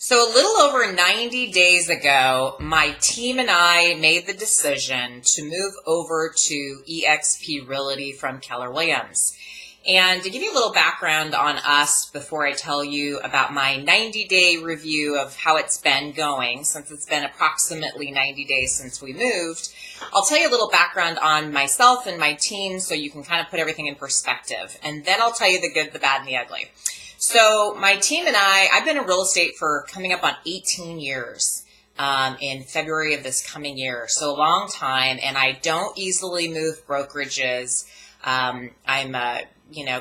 So a little over 90 days ago, my team and I made the decision to move over to eXp Realty from Keller Williams. And to give you a little background on us before I tell you about my 90-day review of how it's been going, since it's been approximately 90 days since we moved, I'll tell you a little background on myself and my team so you can kind of put everything in perspective. And then I'll tell you the good, the bad, and the ugly. So my team and I've been in real estate for coming up on 18 years in February of this coming year. So a long time, and I don't easily move brokerages. I'm a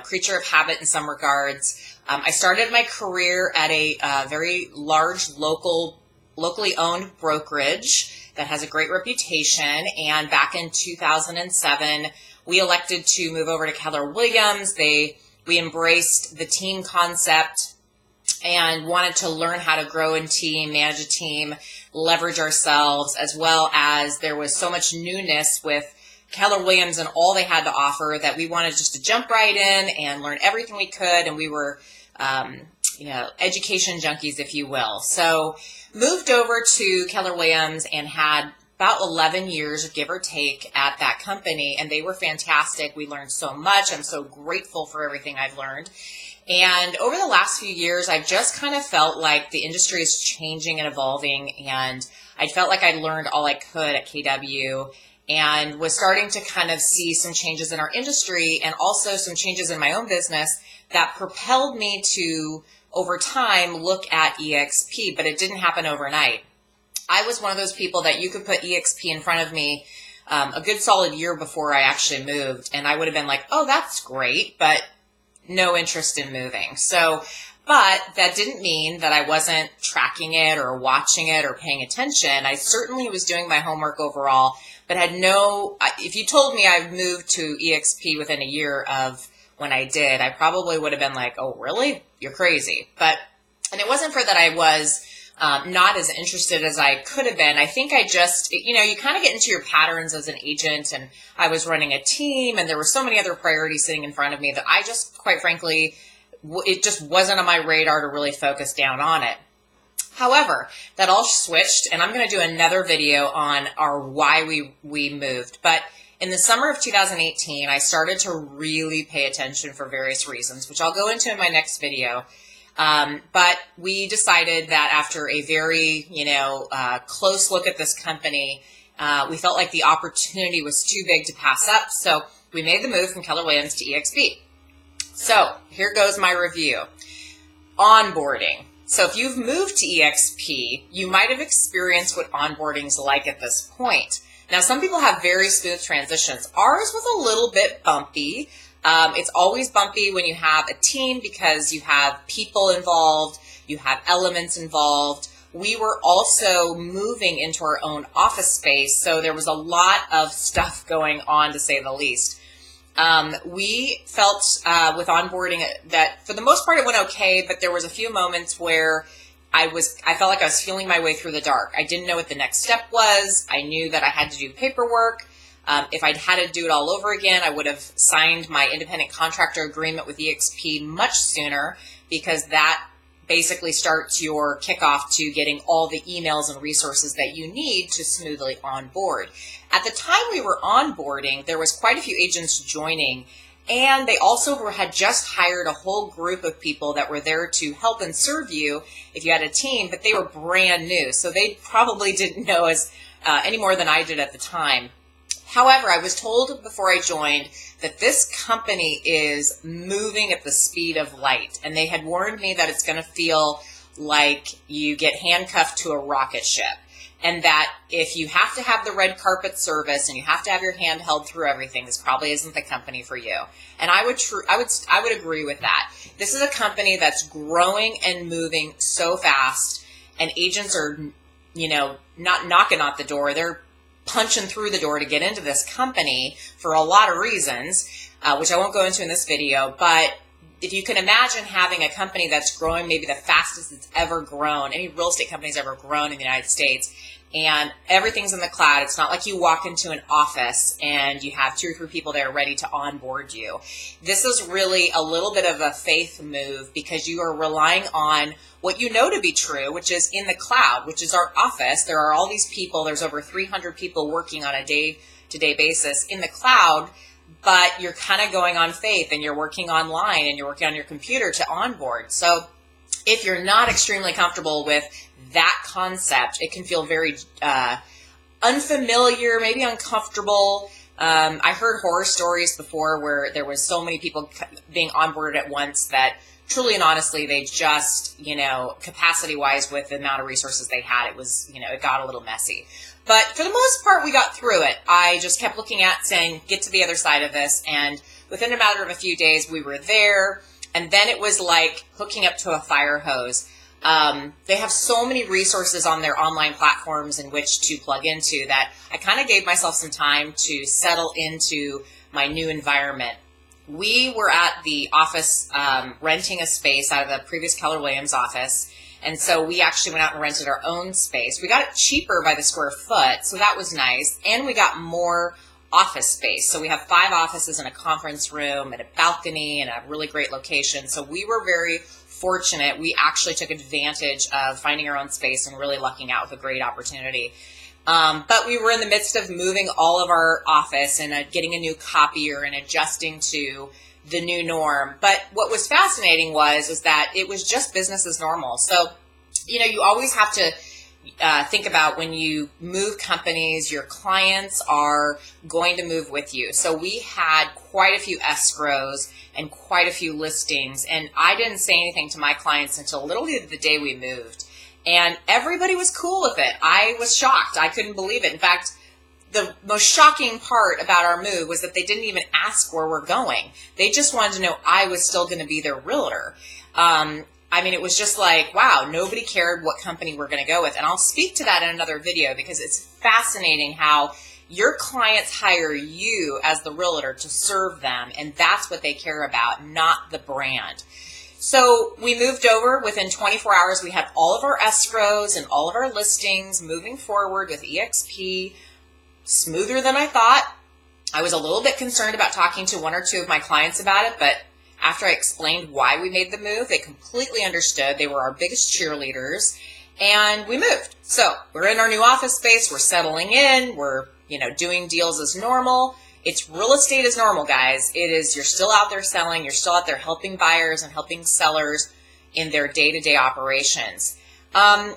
creature of habit in some regards. I started my career at a very large locally owned brokerage that has a great reputation. And back in 2007, we elected to move over to Keller Williams. We embraced the team concept and wanted to learn how to grow a team, manage a team, leverage ourselves, as well as there was so much newness with Keller Williams and all they had to offer that we wanted just to jump right in and learn everything we could. And we were, education junkies, if you will. So moved over to Keller Williams and had about 11 years, give or take, at that company, and they were fantastic. We learned so much. I'm so grateful for everything I've learned. And over the last few years, I've just kind of felt like the industry is changing and evolving, and I felt like I learned all I could at KW and was starting to kind of see some changes in our industry and also some changes in my own business that propelled me to, over time, look at eXp, but it didn't happen overnight. I was one of those people that you could put eXp in front of me a good solid year before I actually moved, and I would have been like, oh, that's great, but no interest in moving. But that didn't mean that I wasn't tracking it or watching it or paying attention. I certainly was doing my homework overall, but if you told me I've moved to eXp within a year of when I did, I probably would have been like, oh, really? You're crazy. And it wasn't for that I was not as interested as I could have been. I think I just, you kind of get into your patterns as an agent, and I was running a team and there were so many other priorities sitting in front of me that I just, quite frankly, it just wasn't on my radar to really focus down on it. However, that all switched, and I'm going to do another video on why we moved. But in the summer of 2018, I started to really pay attention for various reasons, which I'll go into in my next video. But we decided that after a very, close look at this company, we felt like the opportunity was too big to pass up. So we made the move from Keller Williams to eXp. So here goes my review. Onboarding. So if you've moved to eXp, you might have experienced what onboarding is like at this point. Now, some people have very smooth transitions. Ours was a little bit bumpy. It's always bumpy when you have a team because you have people involved, you have elements involved. We were also moving into our own office space, so there was a lot of stuff going on, to say the least. We felt with onboarding that for the most part it went okay, but there was a few moments where I felt like I was feeling my way through the dark. I didn't know what the next step was. I knew that I had to do paperwork. If I'd had to do it all over again, I would have signed my independent contractor agreement with eXp much sooner, because that basically starts your kickoff to getting all the emails and resources that you need to smoothly onboard. At the time we were onboarding, there was quite a few agents joining, and they also had just hired a whole group of people that were there to help and serve you if you had a team, but they were brand new, so they probably didn't know any more than I did at the time. However, I was told before I joined that this company is moving at the speed of light, and they had warned me that it's going to feel like you get handcuffed to a rocket ship, and that if you have to have the red carpet service and you have to have your hand held through everything, this probably isn't the company for you. And I would agree with that. This is a company that's growing and moving so fast, and agents are, not knocking at the door. They're punching through the door to get into this company for a lot of reasons, which I won't go into in this video, but if you can imagine having a company that's growing maybe the fastest it's ever grown, any real estate company's ever grown in the United States, and everything's in the cloud. It's not like you walk into an office and you have 2 or 3 people there ready to onboard you. This is really a little bit of a faith move because you are relying on what you know to be true, which is in the cloud, which is our office. There are all these people. There's over 300 people working on a day-to-day basis in the cloud, but you're kind of going on faith and you're working online and you're working on your computer to onboard. So if you're not extremely comfortable with that concept, it can feel very unfamiliar, maybe uncomfortable. I heard horror stories before where there was so many people being onboarded at once that truly and honestly, they just, capacity-wise with the amount of resources they had, it was, it got a little messy. But for the most part, we got through it. I just kept looking at saying, get to the other side of this. And within a matter of a few days, we were there. And then it was like hooking up to a fire hose. They have so many resources on their online platforms in which to plug into that I kind of gave myself some time to settle into my new environment. We were at the office renting a space out of the previous Keller Williams office. And so we actually went out and rented our own space. We got it cheaper by the square foot, so that was nice. And we got more office space. So we have 5 offices and a conference room and a balcony and a really great location. So we were very fortunate. We actually took advantage of finding our own space and really lucking out with a great opportunity. But we were in the midst of moving all of our office and getting a new copier and adjusting to the new norm. But what was fascinating was that it was just business as normal. So, you always have to think about when you move companies, your clients are going to move with you. So we had quite a few escrows and quite a few listings. And I didn't say anything to my clients until literally the day we moved. And everybody was cool with it. I was shocked. I couldn't believe it. In fact, the most shocking part about our move was that they didn't even ask where we're going. They just wanted to know I was still going to be their realtor. It was just like, wow, nobody cared what company we're going to go with. And I'll speak to that in another video because it's fascinating how your clients hire you as the realtor to serve them. And that's what they care about, not the brand. So we moved over. Within 24 hours, we had all of our escrows and all of our listings moving forward with EXP. Smoother than I thought. I was a little bit concerned about talking to 1 or 2 of my clients about it, but after I explained why we made the move, they completely understood. They were our biggest cheerleaders, and we moved. So we're in our new office space. We're settling in. We're, doing deals as normal. It's real estate as normal, guys. It is, you're still out there selling. You're still out there helping buyers and helping sellers in their day-to-day operations. Then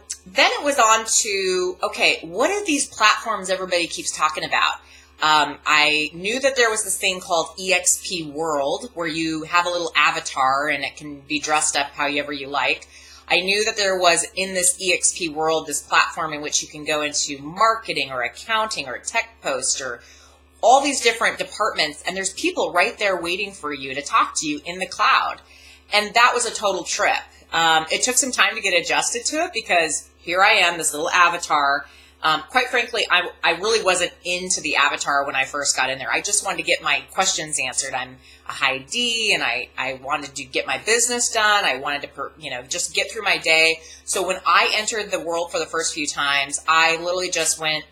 it was on to, okay, what are these platforms everybody keeps talking about? I knew that there was this thing called EXP World where you have a little avatar and it can be dressed up however you like. I knew that there was in this EXP World this platform in which you can go into marketing or accounting or tech post or all these different departments, and there's people right there waiting for you to talk to you in the cloud. And that was a total trip. It took some time to get adjusted to it because here I am, this little avatar. Quite frankly, I really wasn't into the avatar when I first got in there. I just wanted to get my questions answered. I'm a high D, and I wanted to get my business done. I wanted to, just get through my day. So when I entered the world for the first few times, I literally just went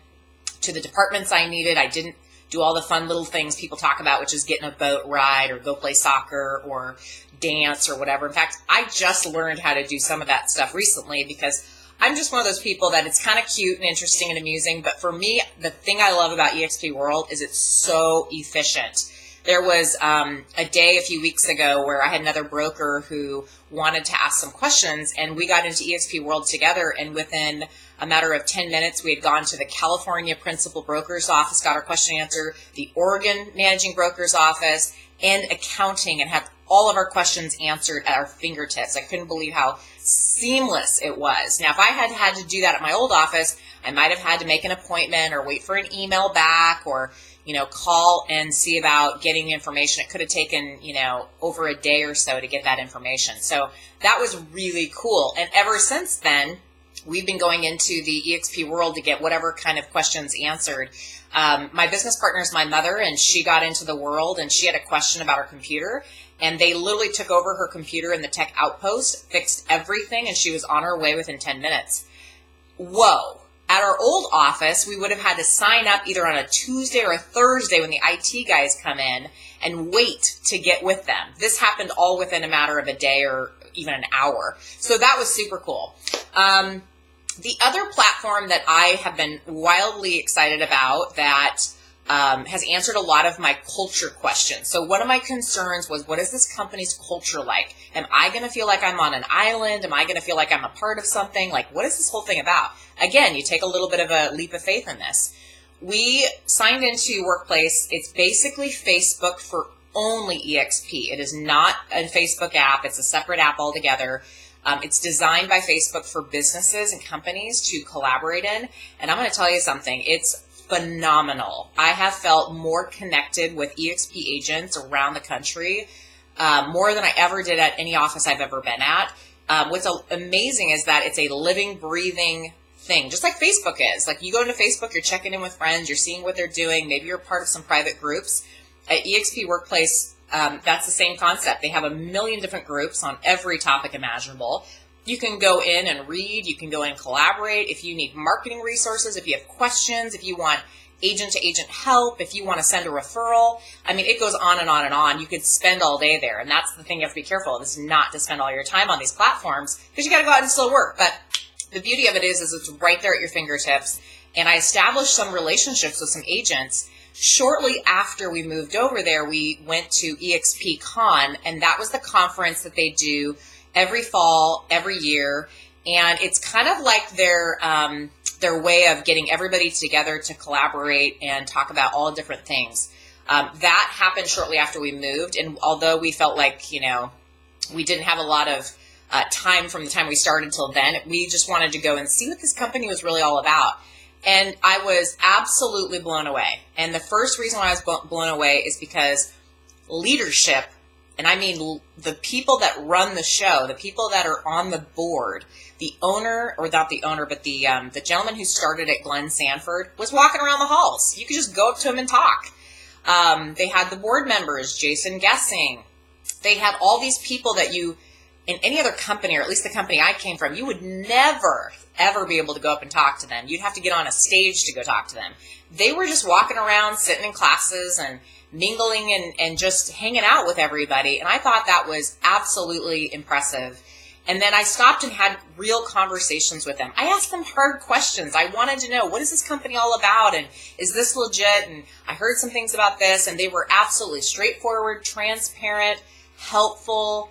to the departments I needed. I didn't do all the fun little things people talk about, which is getting a boat ride or go play soccer or dance or whatever. In fact, I just learned how to do some of that stuff recently because I'm just one of those people that it's kind of cute and interesting and amusing. But for me, the thing I love about EXP World is it's so efficient. There was a day a few weeks ago where I had another broker who wanted to ask some questions, and we got into EXP World together, and within a matter of 10 minutes, we had gone to the California Principal Broker's Office, got our question answered, the Oregon Managing Broker's Office, and accounting, and had all of our questions answered at our fingertips. I couldn't believe how seamless it was. Now, if I had had to do that at my old office, I might have had to make an appointment or wait for an email back or call and see about getting the information. It could have taken, over a day or so to get that information. So that was really cool. And ever since then, we've been going into the EXP World to get whatever kind of questions answered. My business partner is my mother, and she got into the world, and she had a question about her computer. and they literally took over her computer in the tech outpost, fixed everything, and she was on her way within 10 minutes. Whoa. At our old office, we would have had to sign up either on a Tuesday or a Thursday when the IT guys come in and wait to get with them. This happened all within a matter of a day or even an hour. So that was super cool. The other platform that I have been wildly excited about that has answered a lot of my culture questions. So one of my concerns was, what is this company's culture like? Am I going to feel like I'm on an island? Am I going to feel like I'm a part of something? Like, what is this whole thing about? Again, you take a little bit of a leap of faith in this. We signed into Workplace. It's basically Facebook for only EXP. It is not a Facebook app. It's a separate app altogether. It's designed by Facebook for businesses and companies to collaborate in. And I'm going to tell you something. It's phenomenal. I have felt more connected with EXP agents around the country, more than I ever did at any office I've ever been at. What's amazing is that it's a living, breathing thing, just like Facebook is. Like, you go into Facebook, you're checking in with friends, you're seeing what they're doing. Maybe you're part of some private groups. At EXP Workplace, that's the same concept. They have a million different groups on every topic imaginable. You can go in and read. You can go in and collaborate. If you need marketing resources, if you have questions, if you want agent-to-agent help, if you want to send a referral. I mean, it goes on and on and on. You could spend all day there. And that's the thing you have to be careful of, is not to spend all your time on these platforms, because you got to go out and still work. But the beauty of it is it's right there at your fingertips. And I established some relationships with some agents. Shortly after we moved over there, we went to EXP Con, and that was the conference that they do every fall, every year. And it's kind of like their way of getting everybody together to collaborate and talk about all different things. That happened shortly after we moved. And although we felt like, we didn't have a lot of time from the time we started till then, we just wanted to go and see what this company was really all about. And I was absolutely blown away. And the first reason why I was blown away is because leadership, and I mean the people that run the show, the people that are on the board, the owner, or not the owner, but the gentleman who started at Glenn Sanford was walking around the halls. You could just go up to him and talk. They had the board members, Jason Gessing. They had all these people that you, in any other company, or at least the company I came from, you would never, ever be able to go up and talk to them. You'd have to get on a stage to go talk to them. They were just walking around, sitting in classes and mingling and just hanging out with everybody. And I thought that was absolutely impressive. And then I stopped and had real conversations with them. I asked them hard questions. I wanted to know, what is this company all about? And is this legit? And I heard some things about this. And they were absolutely straightforward, transparent, helpful,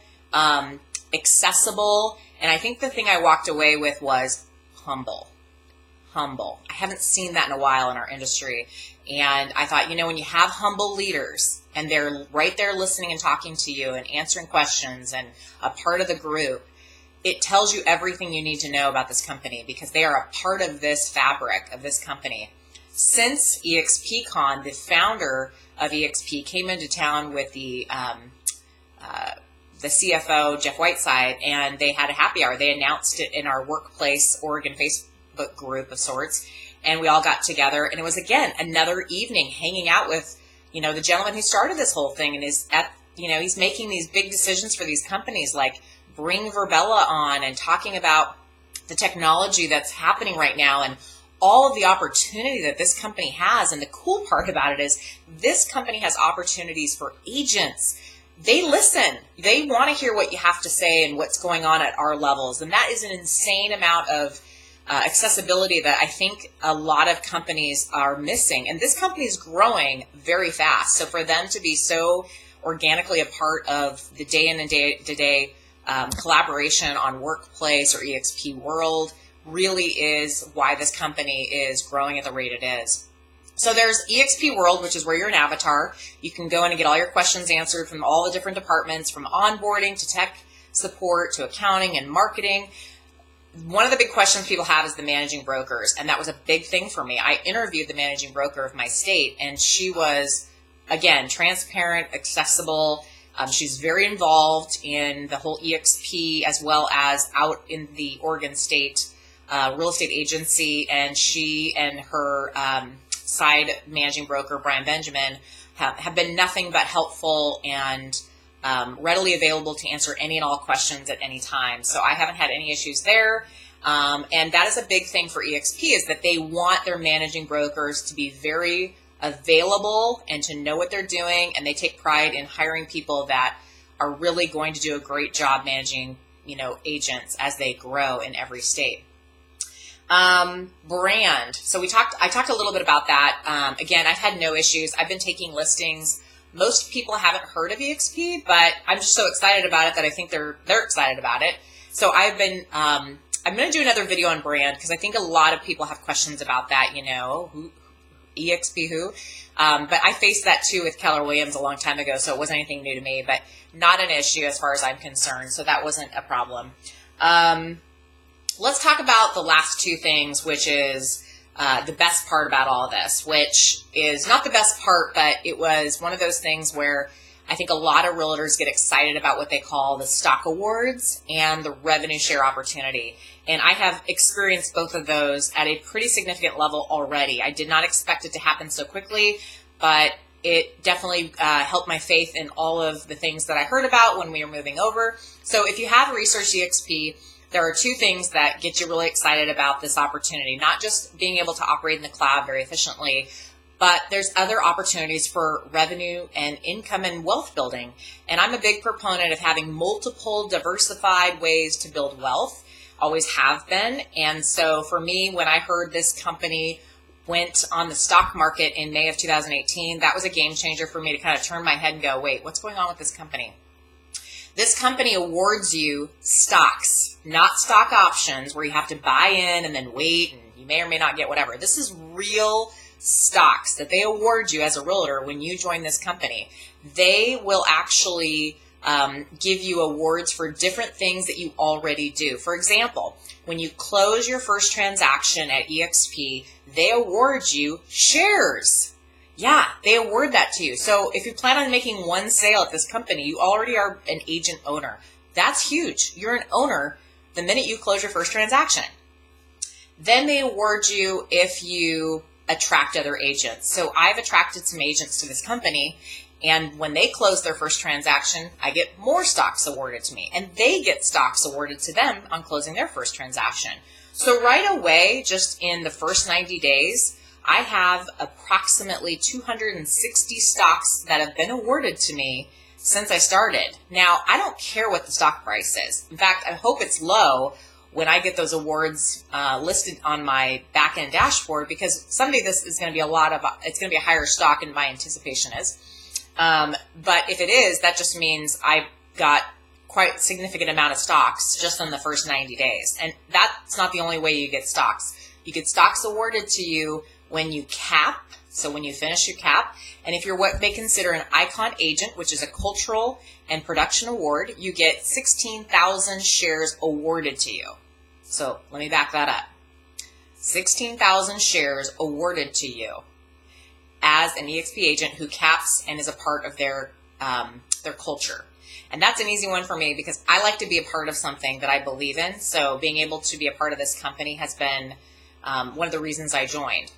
accessible. And I think the thing I walked away with was humble. I haven't seen that in a while in our industry. And I thought, when you have humble leaders and they're right there listening and talking to you and answering questions and a part of the group, it tells you everything you need to know about this company, because they are a part of this fabric of this company. Since EXPCon, the founder of EXP came into town with the CFO, Jeff Whiteside, and they had a happy hour. They announced it in our Workplace Oregon Facebook group of sorts, and we all got together. And it was, again, another evening hanging out with, the gentleman who started this whole thing, and he's making these big decisions for these companies, like bring Verbella on and talking about the technology that's happening right now and all of the opportunity that this company has. And the cool part about it is this company has opportunities for agents. They listen. They want to hear what you have to say and what's going on at our levels. And that is an insane amount of accessibility that I think a lot of companies are missing. And this company is growing very fast. So for them to be so organically a part of the day in and day to day collaboration on Workplace or EXP World really is why this company is growing at the rate it is. So there's EXP World, which is where you're an avatar. You can go in and get all your questions answered from all the different departments, from onboarding to tech support to accounting and marketing. One of the big questions people have is the managing brokers, and that was a big thing for me. I interviewed the managing broker of my state, and she was, again, transparent, accessible. She's very involved in the whole EXP as well as out in the Oregon State real estate agency, and she and her side managing broker, Brian Benjamin, have been nothing but helpful and readily available to answer any and all questions at any time. So I haven't had any issues there. And that is a big thing for EXP, is that they want their managing brokers to be very available and to know what they're doing. And they take pride in hiring people that are really going to do a great job managing, agents as they grow in every state. Brand. So I talked a little bit about that. Again, I've had no issues. I've been taking listings. Most people haven't heard of EXP, but I'm just so excited about it that I think they're excited about it. So I'm going to do another video on brand, because I think a lot of people have questions about that, who EXP who. But I faced that too with Keller Williams a long time ago, so it wasn't anything new to me, but not an issue as far as I'm concerned. So that wasn't a problem. Let's talk about the last two things, which is the best part about all of this, which is not the best part, but it was one of those things where I think a lot of realtors get excited about what they call the stock awards and the revenue share opportunity. And I have experienced both of those at a pretty significant level already. I did not expect it to happen so quickly, but it definitely helped my faith in all of the things that I heard about when we were moving over. So if you have researched EXP, there are two things that get you really excited about this opportunity, not just being able to operate in the cloud very efficiently, but there's other opportunities for revenue and income and wealth building. And I'm a big proponent of having multiple diversified ways to build wealth, always have been. And so for me, when I heard this company went on the stock market in May of 2018, that was a game changer for me to kind of turn my head and go, wait, what's going on with this company? This company awards you stocks, not stock options where you have to buy in and then wait and you may or may not get whatever. This is real stocks that they award you as a realtor when you join this company. They will actually give you awards for different things that you already do. For example, when you close your first transaction at EXP, they award you shares. Yeah, they award that to you. So if you plan on making one sale at this company, you already are an agent owner. That's huge. You're an owner the minute you close your first transaction. Then they award you if you attract other agents. So I've attracted some agents to this company, and when they close their first transaction, I get more stocks awarded to me, and they get stocks awarded to them on closing their first transaction. So right away, just in the first 90 days, I have approximately 260 stocks that have been awarded to me since I started. Now, I don't care what the stock price is. In fact, I hope it's low when I get those awards listed on my back-end dashboard, because someday this is going to be it's going to be a higher stock than my anticipation is. But if it is, that just means I got quite a significant amount of stocks just in the first 90 days. And that's not the only way you get stocks. You get stocks awarded to you when you cap, so when you finish your cap, and if you're what they consider an icon agent, which is a cultural and production award, you get 16,000 shares awarded to you. So let me back that up. 16,000 shares awarded to you as an EXP agent who caps and is a part of their culture. And that's an easy one for me because I like to be a part of something that I believe in. So being able to be a part of this company has been one of the reasons I joined.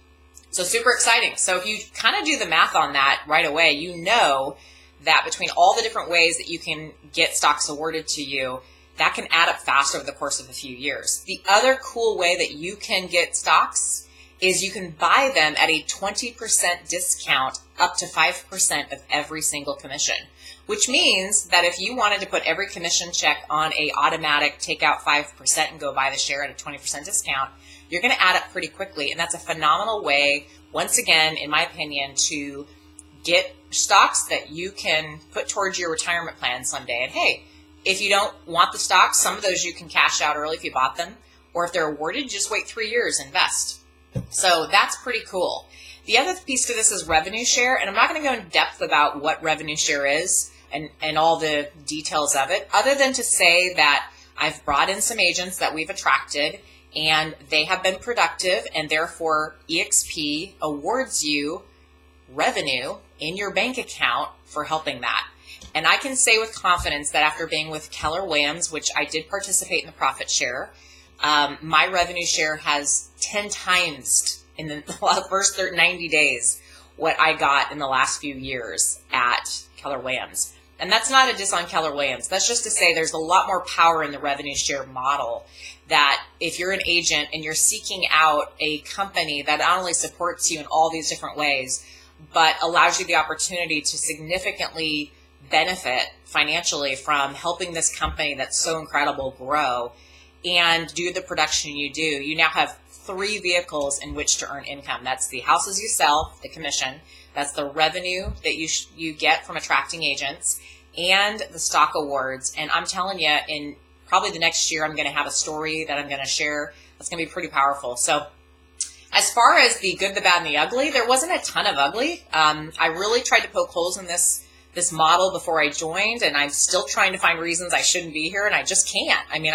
So super exciting. So if you kind of do the math on that right away, you know that between all the different ways that you can get stocks awarded to you, that can add up fast over the course of a few years. The other cool way that you can get stocks is you can buy them at a 20% discount up to 5% of every single commission, which means that if you wanted to put every commission check on a automatic take out 5% and go buy the share at a 20% discount, you're going to add up pretty quickly. And that's a phenomenal way, once again, in my opinion, to get stocks that you can put towards your retirement plan someday. And hey, if you don't want the stocks, some of those you can cash out early if you bought them, or if they're awarded, just wait 3 years, invest. So that's pretty cool. The other piece to this is revenue share, and I'm not going to go in depth about what revenue share is and all the details of it, other than to say that I've brought in some agents that we've attracted, and they have been productive, and therefore EXP awards you revenue in your bank account for helping that. And I can say with confidence that after being with Keller Williams, which I did participate in the profit share, my revenue share has 10 times in the first 90 days what I got in the last few years at Keller Williams. And that's not a diss on Keller Williams. That's just to say there's a lot more power in the revenue share model, that if you're an agent and you're seeking out a company that not only supports you in all these different ways, but allows you the opportunity to significantly benefit financially from helping this company that's so incredible grow and do the production you do, you now have 3 vehicles in which to earn income. That's the houses you sell, the commission. That's the revenue that you get from attracting agents, and the stock awards. And I'm telling you, in probably the next year, I'm going to have a story that I'm going to share that's going to be pretty powerful. So as far as the good, the bad, and the ugly, there wasn't a ton of ugly. I really tried to poke holes in this model before I joined, and I'm still trying to find reasons I shouldn't be here, and I just can't. I mean,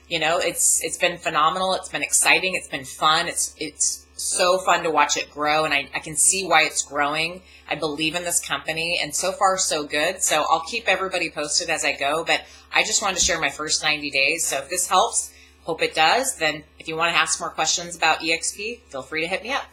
it's been phenomenal. It's been exciting. It's been fun. It's so fun to watch it grow, and I can see why it's growing. I believe in this company, and so far so good. So I'll keep everybody posted as I go, but I just wanted to share my first 90 days. So if this helps, hope it does. Then if you want to ask more questions about EXP, feel free to hit me up.